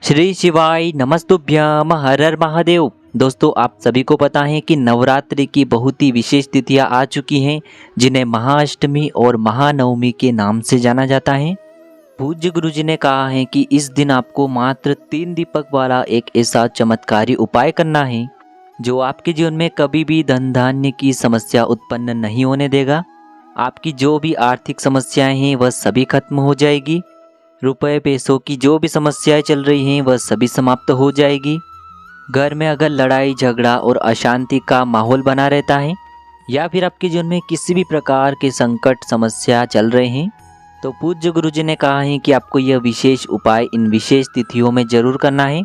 श्री शिवाय नमस्तुभ्यम हर हर महादेव। दोस्तों, आप सभी को पता है कि नवरात्रि की बहुत ही विशेष तिथियां आ चुकी हैं, जिन्हें महाअष्टमी और महानवमी के नाम से जाना जाता है। पूज्य गुरुजी ने कहा है कि इस दिन आपको मात्र 3 दीपक वाला एक ऐसा चमत्कारी उपाय करना है जो आपके जीवन में कभी भी धन धान्य की समस्या उत्पन्न नहीं होने देगा। आपकी जो भी आर्थिक समस्याएं हैं वह सभी खत्म हो जाएगी। रुपए पैसों की जो भी समस्याएं चल रही हैं वह सभी समाप्त हो जाएगी। घर में अगर लड़ाई झगड़ा और अशांति का माहौल बना रहता है या फिर आपके जीवन में किसी भी प्रकार के संकट समस्या चल रहे हैं, तो पूज्य गुरुजी ने कहा है कि आपको यह विशेष उपाय इन विशेष तिथियों में जरूर करना है।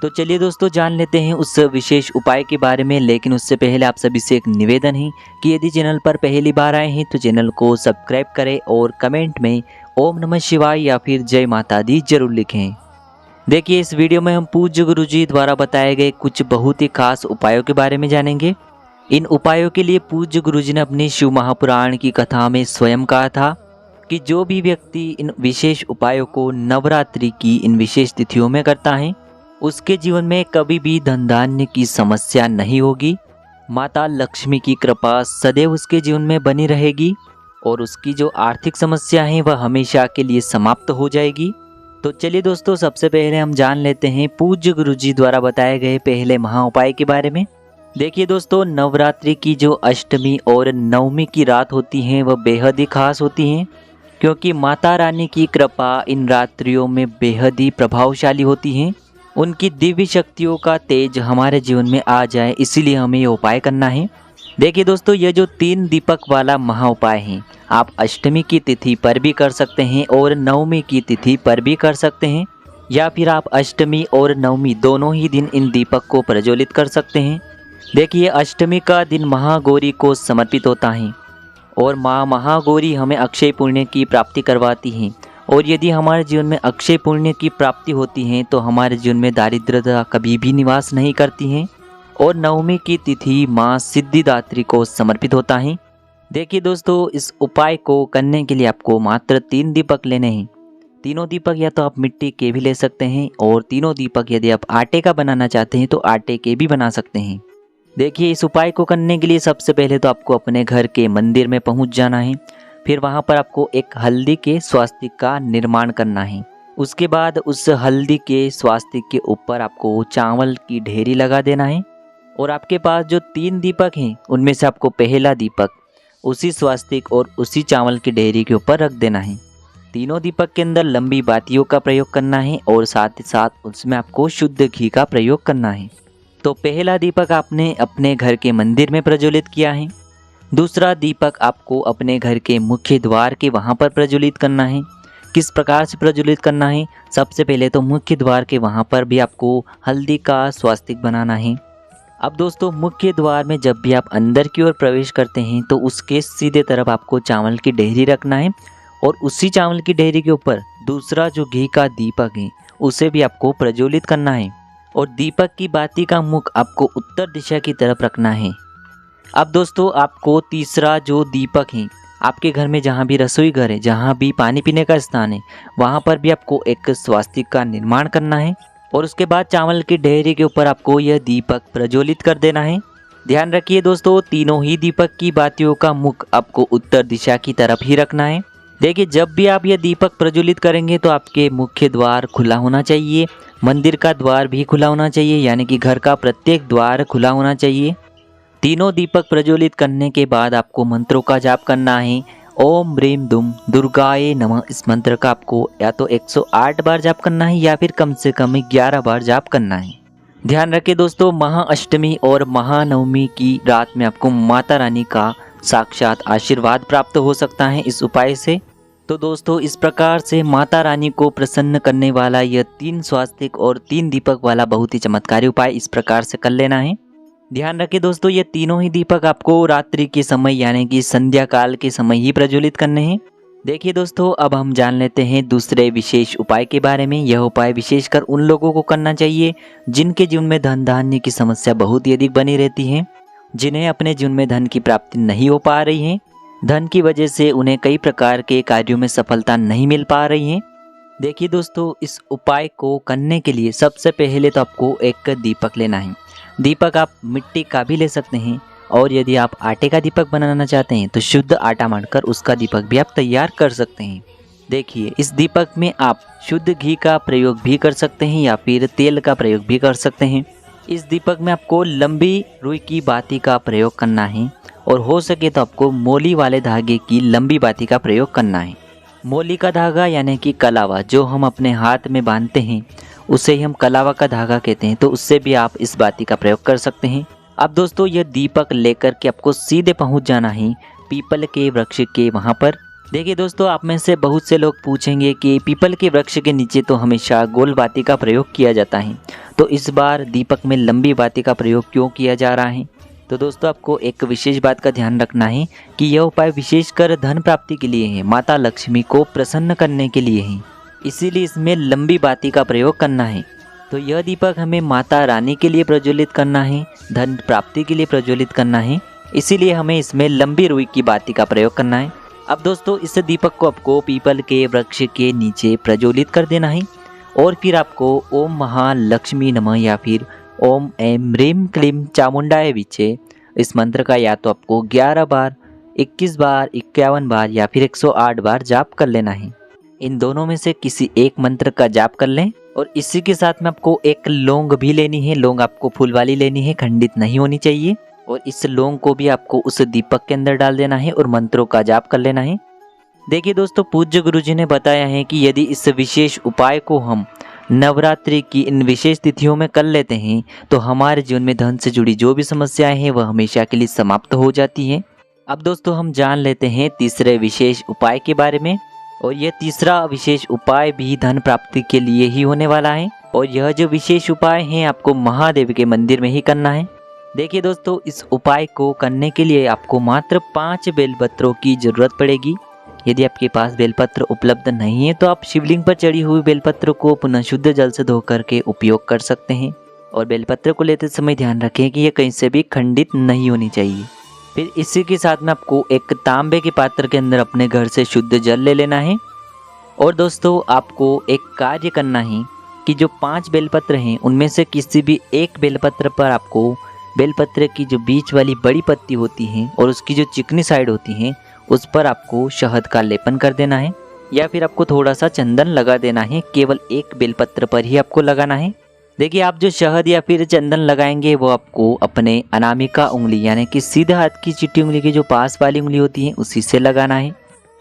तो चलिए दोस्तों, जान लेते हैं उस विशेष उपाय के बारे में। लेकिन उससे पहले आप सभी से एक निवेदन है कि यदि चैनल पर पहली बार आए हैं तो चैनल को सब्सक्राइब करें और कमेंट में ओम नमः शिवाय या फिर जय माता दी जरूर लिखें। देखिए, इस वीडियो में हम पूज्य गुरुजी द्वारा बताए गए कुछ बहुत ही खास उपायों के बारे में जानेंगे। इन उपायों के लिए पूज्य गुरुजी ने अपनी शिव महापुराण की कथा में स्वयं कहा था कि जो भी व्यक्ति इन विशेष उपायों को नवरात्रि की इन विशेष तिथियों में करता है उसके जीवन में कभी भी धन धान्य की समस्या नहीं होगी। माता लक्ष्मी की कृपा सदैव उसके जीवन में बनी रहेगी और उसकी जो आर्थिक समस्या है वह हमेशा के लिए समाप्त हो जाएगी। तो चलिए दोस्तों, सबसे पहले हम जान लेते हैं पूज्य गुरुजी द्वारा बताए गए पहले महा उपाय के बारे में। देखिए दोस्तों, नवरात्रि की जो अष्टमी और नवमी की रात होती है वह बेहद ही खास होती हैं, क्योंकि माता रानी की कृपा इन रात्रियों में बेहद ही प्रभावशाली होती है। उनकी दिव्य शक्तियों का तेज हमारे जीवन में आ जाए, इसीलिए हमें ये उपाय करना है। देखिए दोस्तों, ये जो 3 दीपक वाला महा उपाय है आप अष्टमी की तिथि पर भी कर सकते हैं और नवमी की तिथि पर भी कर सकते हैं, या फिर आप अष्टमी और नवमी दोनों ही दिन इन दीपक को प्रज्वलित कर सकते हैं। देखिए, अष्टमी का दिन महागौरी को समर्पित होता है और माँ महागौरी हमें अक्षय पुण्य की प्राप्ति करवाती हैं, और यदि हमारे जीवन में अक्षय पुण्य की प्राप्ति होती है तो हमारे जीवन में दारिद्रता कभी भी निवास नहीं करती हैं। और नवमी की तिथि माँ सिद्धिदात्री को समर्पित होता है। देखिए दोस्तों, इस उपाय को करने के लिए आपको मात्र 3 दीपक लेने हैं। तीनों दीपक या तो आप मिट्टी के भी ले सकते हैं और तीनों दीपक यदि आप आटे का बनाना चाहते हैं तो आटे के भी बना सकते हैं। देखिए, इस उपाय को करने के लिए सबसे पहले तो आपको अपने घर के मंदिर में पहुंच जाना है। फिर वहां पर आपको एक हल्दी के स्वास्तिक का निर्माण करना है। उसके बाद उस हल्दी के स्वास्तिक के ऊपर आपको चावल की ढेरी लगा देना है और आपके पास जो 3 दीपक हैं उनमें से आपको पहला दीपक उसी स्वास्तिक और उसी चावल की ढेरी के ऊपर रख देना है। तीनों दीपक के अंदर लंबी बातियों का प्रयोग करना है और साथ ही साथ उसमें आपको शुद्ध घी का प्रयोग करना है। तो पहला दीपक आपने अपने घर के मंदिर में प्रज्वलित किया है। दूसरा दीपक आपको अपने घर के मुख्य द्वार के वहाँ पर प्रज्वलित करना है। किस प्रकार से प्रज्वलित करना है? सबसे पहले तो मुख्य द्वार के वहाँ पर भी आपको हल्दी का स्वास्तिक बनाना है। अब दोस्तों, मुख्य द्वार में जब भी आप अंदर की ओर प्रवेश करते हैं तो उसके सीधे तरफ आपको चावल की ढेरी रखना है और उसी चावल की ढेरी के ऊपर दूसरा जो घी का दीपक है उसे भी आपको प्रज्वलित करना है और दीपक की बाती का मुख आपको उत्तर दिशा की तरफ रखना है। अब दोस्तों, आपको तीसरा जो दीपक है आपके घर में जहाँ भी रसोई घर है, जहाँ भी पानी पीने का स्थान है, वहाँ पर भी आपको एक स्वास्तिक का निर्माण करना है और उसके बाद चावल की ढेरी के ऊपर आपको यह दीपक प्रज्वलित कर देना है। ध्यान रखिए दोस्तों, तीनों ही दीपक की बातियों का मुख आपको उत्तर दिशा की तरफ ही रखना है। देखिए, जब भी आप यह दीपक प्रज्वलित करेंगे तो आपके मुख्य द्वार खुला होना चाहिए, मंदिर का द्वार भी खुला होना चाहिए, यानी कि घर का प्रत्येक द्वार खुला होना चाहिए। तीनों दीपक प्रज्वलित करने के बाद आपको मंत्रों का जाप करना है। ओम ह्रीम दुम दुर्गाए नमः, इस मंत्र का आपको या तो 108 बार जाप करना है या फिर कम से कम 11 बार जाप करना है। ध्यान रखें दोस्तों, महाअष्टमी और महानवमी की रात में आपको माता रानी का साक्षात आशीर्वाद प्राप्त हो सकता है इस उपाय से। तो दोस्तों, इस प्रकार से माता रानी को प्रसन्न करने वाला यह 3 स्वास्तिक और 3 दीपक वाला बहुत ही चमत्कारी उपाय इस प्रकार से कर लेना है। ध्यान रखें दोस्तों, ये तीनों ही दीपक आपको रात्रि के समय यानी कि संध्या काल के समय ही प्रज्वलित करने हैं। देखिए दोस्तों, अब हम जान लेते हैं दूसरे विशेष उपाय के बारे में। यह उपाय विशेषकर उन लोगों को करना चाहिए जिनके जीवन में धन धान्य की समस्या बहुत ही अधिक बनी रहती है, जिन्हें अपने जीवन में धन की प्राप्ति नहीं हो पा रही है, धन की वजह से उन्हें कई प्रकार के कार्यों में सफलता नहीं मिल पा रही है। देखिए दोस्तों, इस उपाय को करने के लिए सबसे पहले तो आपको एक दीपक लेना है। दीपक आप मिट्टी का भी ले सकते हैं, और यदि आप आटे का दीपक बनाना चाहते हैं तो शुद्ध आटा मानकर उसका दीपक भी आप तैयार कर सकते हैं। देखिए, इस दीपक में आप शुद्ध घी का प्रयोग भी कर सकते हैं या फिर तेल का प्रयोग भी कर सकते हैं। इस दीपक में आपको लंबी रुई की बाती का प्रयोग करना है, और हो सके तो आपको मोली वाले धागे की लंबी बाती का प्रयोग करना है। मोली का धागा यानी कि कलावा, जो हम अपने हाथ में बांधते हैं उसे ही हम कलावा का धागा कहते हैं, तो उससे भी आप इस बाती का प्रयोग कर सकते हैं। अब दोस्तों, यह दीपक लेकर के आपको सीधे पहुंच जाना है पीपल के वृक्ष के वहां पर। देखिए दोस्तों, आप में से बहुत से लोग पूछेंगे कि पीपल के वृक्ष के नीचे तो हमेशा गोल बाती का प्रयोग किया जाता है, तो इस बार दीपक में लंबी बाती का प्रयोग क्यों किया जा रहा है? तो दोस्तों, आपको एक विशेष बात का ध्यान रखना है कि यह उपाय विशेषकर धन प्राप्ति के लिए है, माता लक्ष्मी को प्रसन्न करने के लिए है, इसीलिए इसमें लंबी बाती का प्रयोग करना है। तो यह दीपक हमें माता रानी के लिए प्रज्वलित करना है, धन प्राप्ति के लिए प्रज्वलित करना है, इसीलिए हमें इसमें लंबी रुई की बाती का प्रयोग करना है। अब दोस्तों, इस दीपक को आपको पीपल के वृक्ष के नीचे प्रज्वलित कर देना है, और फिर आपको ओम महालक्ष्मी नमः या फिर ओम ऐं ह्रीं क्लीं चामुंडाय विचे इस मंत्र का या तो आपको 11 बार, 21 बार, 51 बार या फिर 108 बार जाप कर लेना है। इन दोनों में से किसी एक मंत्र का जाप कर लें, और इसी के साथ में आपको एक लौंग भी लेनी है। लौंग आपको फूल वाली लेनी है, खंडित नहीं होनी चाहिए, और इस लौंग को भी आपको उस दीपक के अंदर डाल देना है और मंत्रों का जाप कर लेना है। देखिए दोस्तों, पूज्य गुरुजी ने बताया है कि यदि इस विशेष उपाय को हम नवरात्रि की इन विशेष तिथियों में कर लेते हैं तो हमारे जीवन में धन से जुड़ी जो भी समस्याएं हैं वह हमेशा के लिए समाप्त हो जाती हैं। अब दोस्तों, हम जान लेते हैं तीसरे विशेष उपाय के बारे में, और यह तीसरा विशेष उपाय भी धन प्राप्ति के लिए ही होने वाला है, और यह जो विशेष उपाय है आपको महादेव के मंदिर में ही करना है। देखिए दोस्तों, इस उपाय को करने के लिए आपको मात्र 5 बेलपत्रों की जरूरत पड़ेगी। यदि आपके पास बेलपत्र उपलब्ध नहीं है तो आप शिवलिंग पर चढ़ी हुई बेलपत्र को पुनः शुद्ध जल से धो करके उपयोग कर सकते हैं, और बेलपत्र को लेते समय ध्यान रखें कि यह कहीं से भी खंडित नहीं होनी चाहिए। फिर इसी के साथ में आपको एक तांबे के पात्र के अंदर अपने घर से शुद्ध जल ले लेना है, और दोस्तों आपको एक कार्य करना है कि जो 5 बेलपत्र हैं उनमें से किसी भी एक बेलपत्र पर आपको बेलपत्र की जो बीच वाली बड़ी पत्ती होती है और उसकी जो चिकनी साइड होती है उस पर आपको शहद का लेपन कर देना है, या फिर आपको थोड़ा सा चंदन लगा देना है। केवल एक बेलपत्र पर ही आपको लगाना है। देखिए, आप जो शहद या फिर चंदन लगाएंगे वो आपको अपने अनामिका उंगली यानी कि सीधे हाथ की चिट्ठी उंगली की जो पास वाली उंगली होती है उसी से लगाना है।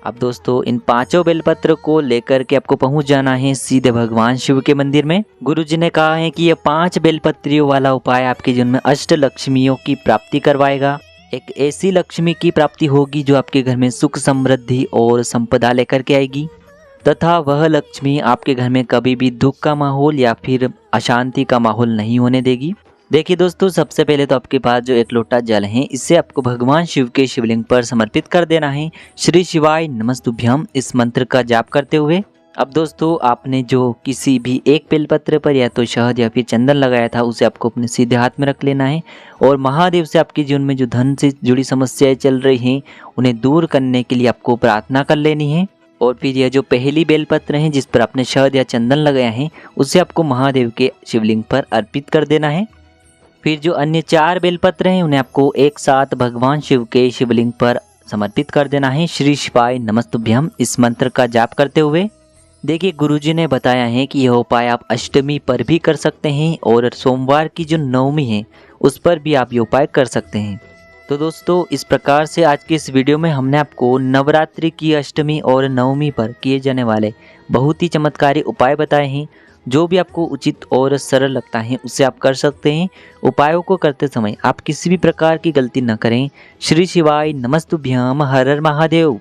अब दोस्तों, इन 5 बेलपत्र को लेकर के आपको पहुंच जाना है सीधे भगवान शिव के मंदिर में। गुरुजी ने कहा है कि यह 5 बेलपत्रियों वाला उपाय आपके जीवन में अष्ट लक्ष्मियों की प्राप्ति करवाएगा। एक ऐसी लक्ष्मी की प्राप्ति होगी जो आपके घर में सुख, समृद्धि और संपदा लेकर के आएगी, तथा वह लक्ष्मी आपके घर में कभी भी दुख का माहौल या फिर अशांति का माहौल नहीं होने देगी। देखिए दोस्तों, सबसे पहले तो आपके पास जो एक लोटा जल है इसे आपको भगवान शिव के शिवलिंग पर समर्पित कर देना है। श्री शिवाय नमस्तुभ्यम इस मंत्र का जाप करते हुए। अब दोस्तों, आपने जो किसी भी एक बेलपत्र पर या तो शहद या फिर चंदन लगाया था उसे आपको अपने सीधे हाथ में रख लेना है, और महादेव से आपके जीवन में जो धन से जुड़ी समस्याएं चल रही हैं उन्हें दूर करने के लिए आपको प्रार्थना कर लेनी है। और फिर यह जो पहली बेलपत्र है जिस पर आपने शहद या चंदन लगाया है उसे आपको महादेव के शिवलिंग पर अर्पित कर देना है। फिर जो अन्य 4 बेलपत्र हैं उन्हें आपको एक साथ भगवान शिव के शिवलिंग पर समर्पित कर देना है। श्री शिवाय नमस्तुभ्यम इस मंत्र का जाप करते हुए। देखिए, गुरुजी ने बताया है कि यह उपाय आप अष्टमी पर भी कर सकते हैं, और सोमवार की जो नवमी है उस पर भी आप ये उपाय कर सकते हैं। तो दोस्तों, इस प्रकार से आज की इस वीडियो में हमने आपको नवरात्रि की अष्टमी और नवमी पर किए जाने वाले बहुत ही चमत्कारी उपाय बताए हैं। जो भी आपको उचित और सरल लगता है उसे आप कर सकते हैं। उपायों को करते समय आप किसी भी प्रकार की गलती न करें। श्री शिवाय नमस्तुभ्यम। हर हर महादेव।